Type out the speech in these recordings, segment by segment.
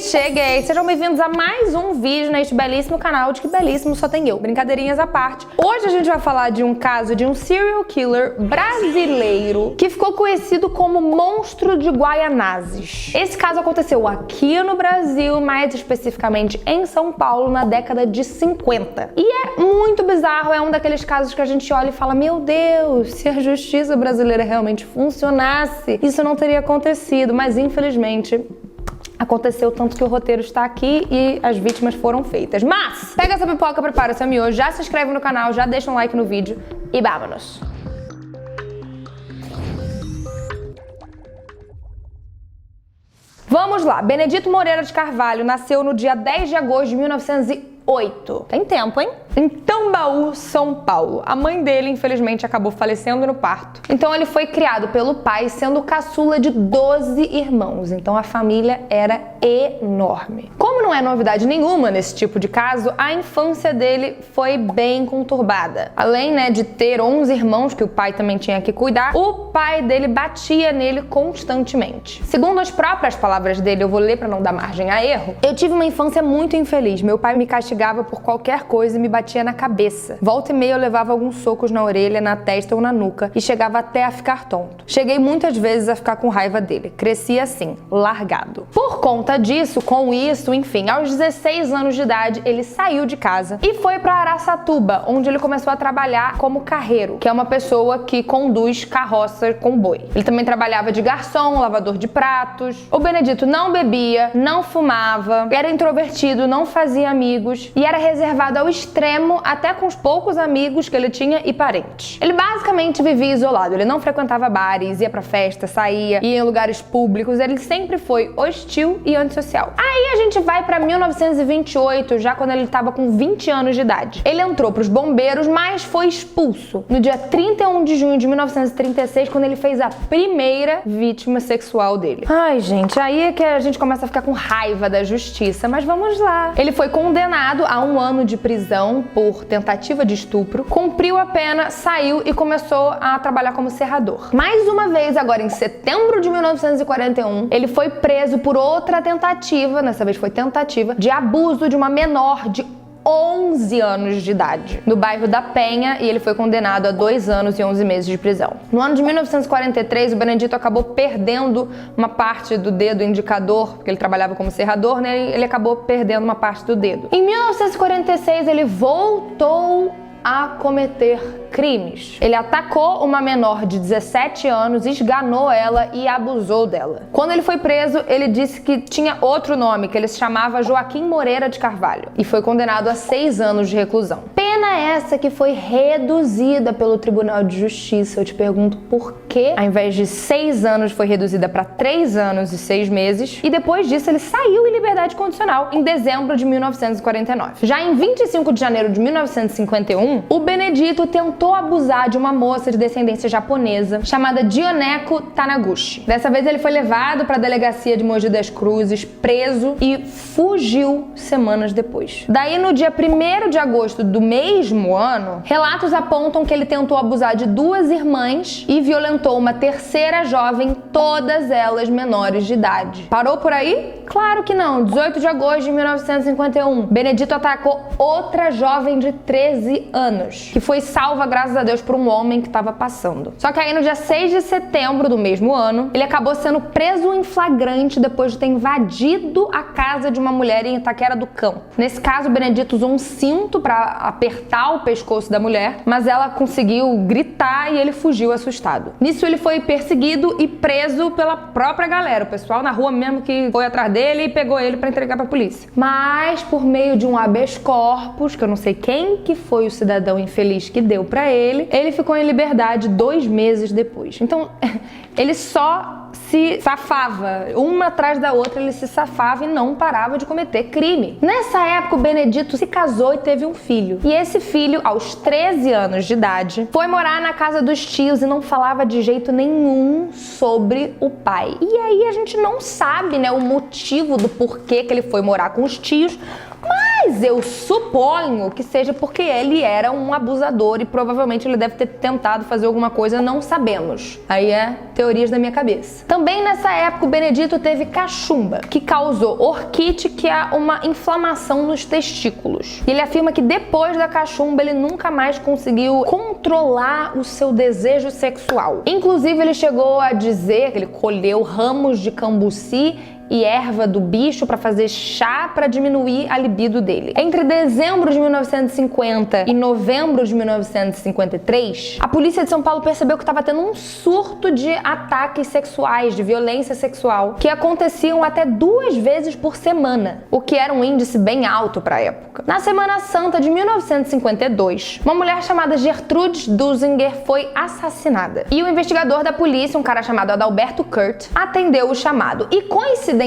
Cheguei! Sejam bem-vindos a mais um vídeo neste belíssimo canal de Que Belíssimo Só Tem Eu. Brincadeirinhas à parte. Hoje a gente vai falar de um caso de um serial killer brasileiro que ficou conhecido como Monstro de Guaianazes. Esse caso aconteceu aqui no Brasil, mais especificamente em São Paulo, na década de 50. E é muito bizarro, é um daqueles casos que a gente olha e fala: meu Deus, se a justiça brasileira realmente funcionasse, isso não teria acontecido, mas infelizmente aconteceu, tanto que o roteiro está aqui e as vítimas foram feitas. Mas, pega essa pipoca, prepara seu miojo, já se inscreve no canal, já deixa um like no vídeo e vámonos! Vamos lá, Benedito Moreira de Carvalho nasceu no dia 10 de agosto de 1908. Tem tempo, hein? Em Tambaú, São Paulo. A mãe dele, infelizmente, acabou falecendo no parto. Então ele foi criado pelo pai, sendo caçula de 12 irmãos. Então a família era enorme. Como não é novidade nenhuma nesse tipo de caso, a infância dele foi bem conturbada. Além, de ter 11 irmãos, que o pai também tinha que cuidar, o pai dele batia nele constantemente. Segundo as próprias palavras dele, eu vou ler para não dar margem a erro: eu tive uma infância muito infeliz. Meu pai me castigava por qualquer coisa e me batia na cabeça. Volta e meia eu levava alguns socos na orelha, na testa ou na nuca e chegava até a ficar tonto. Cheguei muitas vezes a ficar com raiva dele. Cresci assim, largado. Por conta disso, com isso, enfim, aos 16 anos de idade, ele saiu de casa e foi para Araçatuba, onde ele começou a trabalhar como carreiro, que é uma pessoa que conduz carroça com boi. Ele também trabalhava de garçom, lavador de pratos. O Benedito não bebia, não fumava, era introvertido, não fazia amigos e era reservado ao extremo, até com os poucos amigos que ele tinha e parentes. Ele basicamente vivia isolado, ele não frequentava bares, ia pra festa, saía, ia em lugares públicos, ele sempre foi hostil e antissocial. Aí a gente vai pra 1928, já quando ele estava com 20 anos de idade. Ele entrou pros bombeiros, mas foi expulso no dia 31 de junho de 1936, quando ele fez a primeira vítima sexual dele. Ai, gente, aí é que a gente começa a ficar com raiva da justiça, mas vamos lá. Ele foi condenado a 1 ano de prisão por tentativa de estupro, cumpriu a pena, saiu e começou a trabalhar como serrador. Mais uma vez, agora em setembro de 1941, ele foi preso por outra tentativa, dessa vez foi tentativa, de abuso de uma menor de 11 anos de idade, no bairro da Penha, e ele foi condenado a 2 anos e 11 meses de prisão. No ano de 1943, o Benedito acabou perdendo uma parte do dedo indicador, porque ele trabalhava como serrador, ele acabou perdendo uma parte do dedo. Em 1946, ele voltou a cometer crimes. Ele atacou uma menor de 17 anos, esganou ela e abusou dela. Quando ele foi preso, ele disse que tinha outro nome, que ele se chamava Joaquim Moreira de Carvalho, e foi condenado a 6 anos de reclusão. Pena essa que foi reduzida pelo Tribunal de Justiça. Eu te pergunto por que, ao invés de 6 anos, foi reduzida para 3 anos e 6 meses, e depois disso ele saiu em liberdade condicional em dezembro de 1949. Já em 25 de janeiro de 1951, o Benedito tentou abusar de uma moça de descendência japonesa chamada Dioneko Tanaguchi. Dessa vez ele foi levado para a delegacia de Mogi das Cruzes, preso e fugiu semanas depois. Daí, no dia 1º de agosto do mesmo ano, relatos apontam que ele tentou abusar de 2 irmãs e violentou uma terceira jovem, todas elas menores de idade. Parou por aí? Claro que não. 18 de agosto de 1951, Benedito atacou outra jovem de 13 anos, que foi salva, graças a Deus, por um homem que estava passando. Só que aí no dia 6 de setembro do mesmo ano, ele acabou sendo preso em flagrante depois de ter invadido a casa de uma mulher em Itaquera do Campo. Nesse caso, o Benedito usou um cinto para apertar o pescoço da mulher, mas ela conseguiu gritar e ele fugiu assustado. Nisso ele foi perseguido e preso pela própria galera, o pessoal na rua mesmo que foi atrás dele e pegou ele para entregar para a polícia. Mas por meio de um habeas corpus, que eu não sei quem que foi o cidadão infeliz que deu pra ele ficou em liberdade 2 meses depois. Então, ele só se safava. Uma atrás da outra ele se safava e não parava de cometer crime. Nessa época, o Benedito se casou e teve um filho. E esse filho, aos 13 anos de idade, foi morar na casa dos tios e não falava de jeito nenhum sobre o pai. E aí a gente não sabe, o motivo do porquê que ele foi morar com os tios, mas Mas eu suponho que seja porque ele era um abusador e provavelmente ele deve ter tentado fazer alguma coisa, não sabemos. Aí é teorias da minha cabeça. Também nessa época o Benedito teve cachumba, que causou orquite, que é uma inflamação nos testículos. E ele afirma que depois da cachumba ele nunca mais conseguiu controlar o seu desejo sexual. Inclusive ele chegou a dizer que ele colheu ramos de cambuci e erva do bicho para fazer chá para diminuir a libido dele. Entre dezembro de 1950 e novembro de 1953, a polícia de São Paulo percebeu que estava tendo um surto de ataques sexuais, de violência sexual, que aconteciam até 2 vezes por semana, o que era um índice bem alto para a época. Na Semana Santa de 1952, uma mulher chamada Gertrude Dusinger foi assassinada. E o investigador da polícia, um cara chamado Adalberto Kurt, atendeu o chamado. E coincidentemente,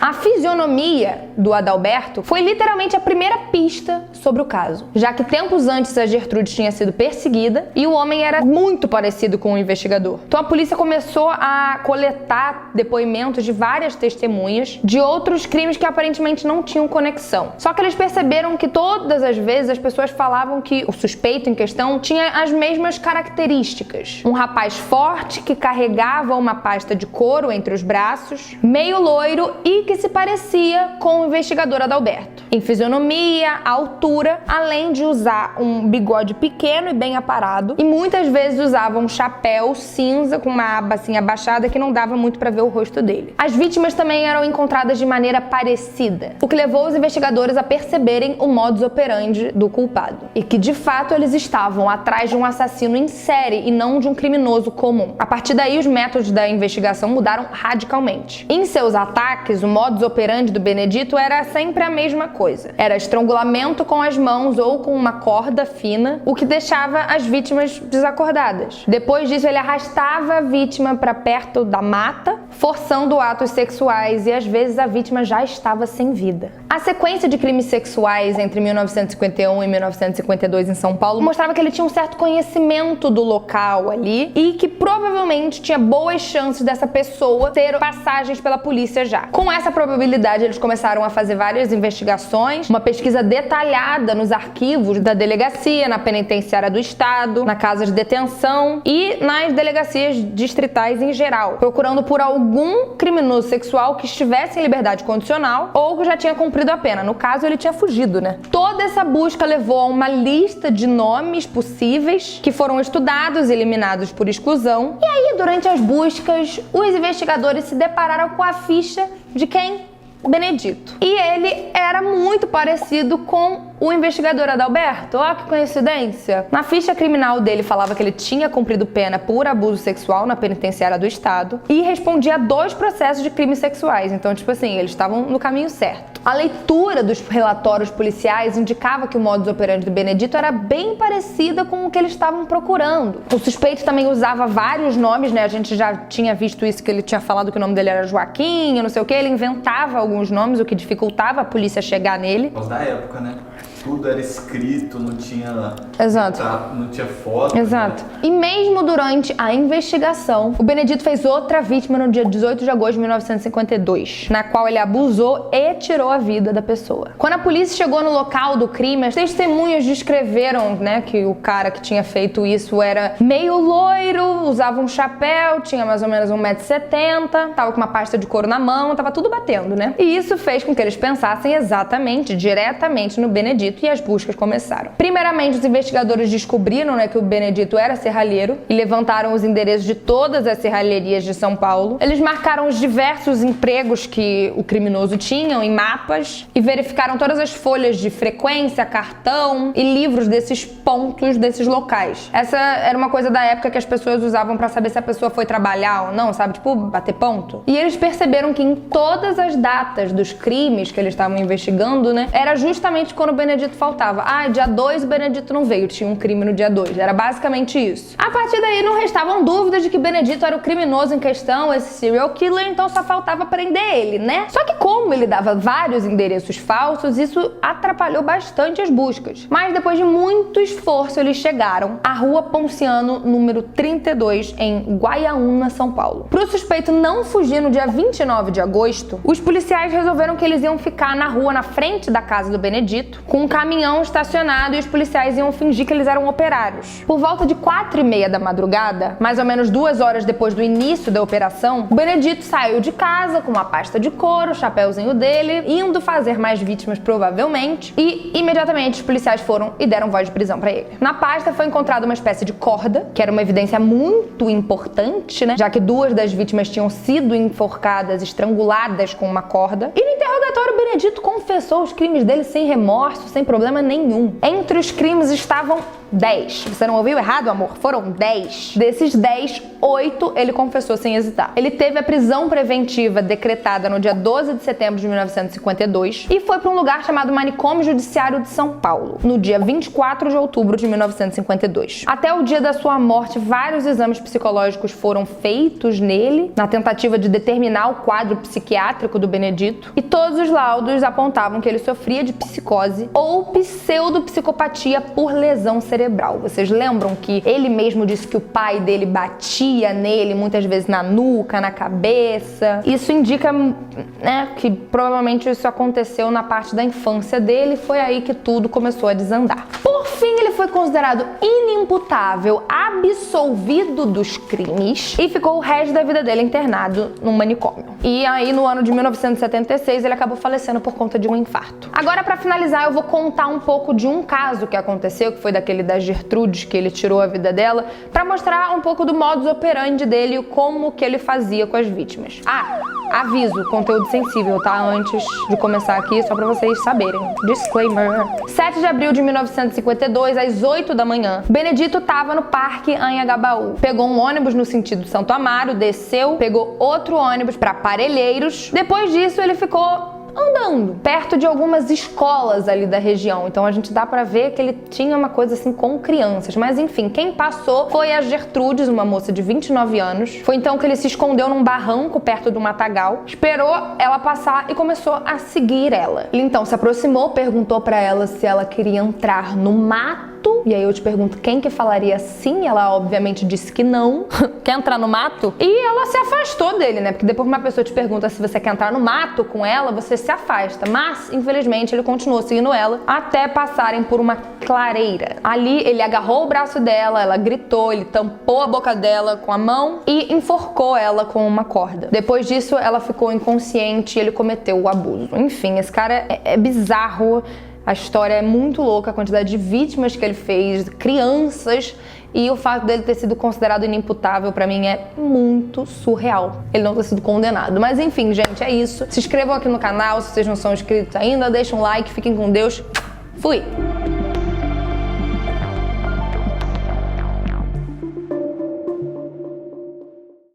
a fisionomia do Adalberto foi literalmente a primeira pista sobre o caso, já que tempos antes a Gertrude tinha sido perseguida e o homem era muito parecido com o investigador. Então a polícia começou a coletar depoimentos de várias testemunhas de outros crimes que aparentemente não tinham conexão. Só que eles perceberam que todas as vezes as pessoas falavam que o suspeito em questão tinha as mesmas características. Um rapaz forte que carregava uma pasta de couro entre os braços, meio loiro e que se parecia com o investigador Adalberto. Em fisionomia, altura, além de usar um bigode pequeno e bem aparado, e muitas vezes usava um chapéu cinza com uma aba assim abaixada que não dava muito para ver o rosto dele. As vítimas também eram encontradas de maneira parecida, o que levou os investigadores a perceberem o modus operandi do culpado, e que de fato eles estavam atrás de um assassino em série e não de um criminoso comum. A partir daí, os métodos da investigação mudaram radicalmente. Em seus ataques, o modus operandi do Benedito era sempre a mesma coisa. Era estrangulamento com as mãos ou com uma corda fina, o que deixava as vítimas desacordadas. Depois disso, ele arrastava a vítima para perto da mata, forçando atos sexuais, e às vezes a vítima já estava sem vida. A sequência de crimes sexuais entre 1951 e 1952 em São Paulo mostrava que ele tinha um certo conhecimento do local ali e que provavelmente tinha boas chances dessa pessoa ter passagens pela polícia já. Com essa probabilidade, eles começaram a fazer várias investigações, uma pesquisa detalhada nos arquivos da delegacia, na penitenciária do estado, na casa de detenção e nas delegacias distritais em geral, procurando por algum criminoso sexual que estivesse em liberdade condicional ou que já tinha cumprido a pena. No caso, ele tinha fugido, né? Toda essa busca levou a uma lista de nomes possíveis que foram estudados e eliminados por exclusão. E aí, durante as buscas, os investigadores se depararam com a ficha de quem? Benedito. E ele era muito parecido com o investigador Adalberto. Ó, que coincidência. Na ficha criminal dele falava que ele tinha cumprido pena por abuso sexual na penitenciária do estado e respondia a 2 processos de crimes sexuais. Então, tipo assim, eles estavam no caminho certo. A leitura dos relatórios policiais indicava que o modus operandi do Benedito era bem parecida com o que eles estavam procurando. O suspeito também usava vários nomes, né? A gente já tinha visto isso, que ele tinha falado que o nome dele era Joaquim, não sei o que. Ele inventava alguns nomes, o que dificultava a polícia chegar nele. Por causa da época, né? Tudo era escrito, não tinha... Exato. Não tinha foto. Exato. Né? E mesmo durante a investigação, o Benedito fez outra vítima no dia 18 de agosto de 1952, na qual ele abusou e tirou a vida da pessoa. Quando a polícia chegou no local do crime, as testemunhas descreveram, né, que o cara que tinha feito isso era meio loiro, usava um chapéu, tinha mais ou menos 1,70 m, tava com uma pasta de couro na mão, tava tudo batendo, né? E isso fez com que eles pensassem exatamente, diretamente no Benedito, e as buscas começaram. Primeiramente, os investigadores descobriram, né, que o Benedito era serralheiro e levantaram os endereços de todas as serralherias de São Paulo. Eles marcaram os diversos empregos que o criminoso tinha em mapas e verificaram todas as folhas de frequência, cartão e livros desses pontos, desses locais. Essa era uma coisa da época que as pessoas usavam para saber se a pessoa foi trabalhar ou não, sabe? Tipo, bater ponto. E eles perceberam que em todas as datas dos crimes que eles estavam investigando, né, era justamente quando o Benedito faltava. Ah, dia 2 o Benedito não veio, tinha um crime no dia 2. Era basicamente isso. A partir daí não restavam dúvidas de que Benedito era o criminoso em questão, esse serial killer, então só faltava prender ele, né? Só que como ele dava vários endereços falsos, isso atrapalhou bastante as buscas. Mas depois de muito esforço, eles chegaram à Rua Ponciano, número 32, em Guaiaúna, São Paulo. Para o suspeito não fugir no dia 29 de agosto, os policiais resolveram que eles iam ficar na rua, na frente da casa do Benedito, com um caminhão estacionado, e os policiais iam fingir que eles eram operários. Por volta de 4h30 da madrugada, mais ou menos 2 horas depois do início da operação, o Benedito saiu de casa com uma pasta de couro, o chapéuzinho dele, indo fazer mais vítimas provavelmente, e imediatamente os policiais foram e deram voz de prisão pra ele. Na pasta foi encontrada uma espécie de corda, que era uma evidência muito importante, né? Já que 2 das vítimas tinham sido enforcadas, estranguladas com uma corda. E no interrogatório, o Benedito confessou os crimes dele sem remorso, sem problema nenhum. Entre os crimes estavam 10. Você não ouviu errado, amor? Foram 10. Desses 10, 8 ele confessou sem hesitar. Ele teve a prisão preventiva decretada no dia 12 de setembro de 1952 e foi para um lugar chamado Manicômio Judiciário de São Paulo, no dia 24 de outubro de 1952. Até o dia da sua morte, vários exames psicológicos foram feitos nele, na tentativa de determinar o quadro psiquiátrico do Benedito, e todos os laudos apontavam que ele sofria de psicose ou pseudopsicopatia por lesão cerebral. Vocês lembram que ele mesmo disse que o pai dele batia nele muitas vezes na nuca, na cabeça? Isso indica, né, que provavelmente isso aconteceu na parte da infância dele, foi aí que tudo começou a desandar. Por fim, ele foi considerado inimputável, absolvido dos crimes e ficou o resto da vida dele internado num manicômio. E aí, no ano de 1976, ele acabou falecendo por conta de um infarto. Agora, para finalizar, eu vou contar um pouco de um caso que aconteceu, que foi daquele da Gertrudes, que ele tirou a vida dela, para mostrar um pouco do modus operandi dele e como que ele fazia com as vítimas. Ah, aviso, conteúdo sensível, tá? Antes de começar aqui, só para vocês saberem. Disclaimer. 7 de abril de 1952, às 8 da manhã, Benedito tava no Parque Anhangabaú. Pegou um ônibus no sentido Santo Amaro, desceu, pegou outro ônibus para Parelheiros. Depois disso, ele ficou andando perto de algumas escolas ali da região, então a gente dá pra ver que ele tinha uma coisa assim com crianças, mas enfim, quem passou foi a Gertrudes, uma moça de 29 anos. Foi então que ele se escondeu num barranco perto do matagal, esperou ela passar e começou a seguir ela. Ele então se aproximou, perguntou pra ela se ela queria entrar no mato. E aí eu te pergunto, quem que falaria sim? Ela obviamente disse que não. Quer entrar no mato? E ela se afastou dele, né? Porque depois que uma pessoa te pergunta se você quer entrar no mato com ela, você se afasta. Mas, infelizmente, ele continuou seguindo ela até passarem por uma clareira. Ali, ele agarrou o braço dela, ela gritou, ele tampou a boca dela com a mão e enforcou ela com uma corda. Depois disso, ela ficou inconsciente e ele cometeu o abuso. Enfim, esse cara é bizarro. A história é muito louca, a quantidade de vítimas que ele fez, crianças, e o fato dele ter sido considerado inimputável pra mim é muito surreal. Ele não ter sido condenado. Mas enfim, gente, é isso. Se inscrevam aqui no canal se vocês não são inscritos ainda, deixem um like, fiquem com Deus. Fui!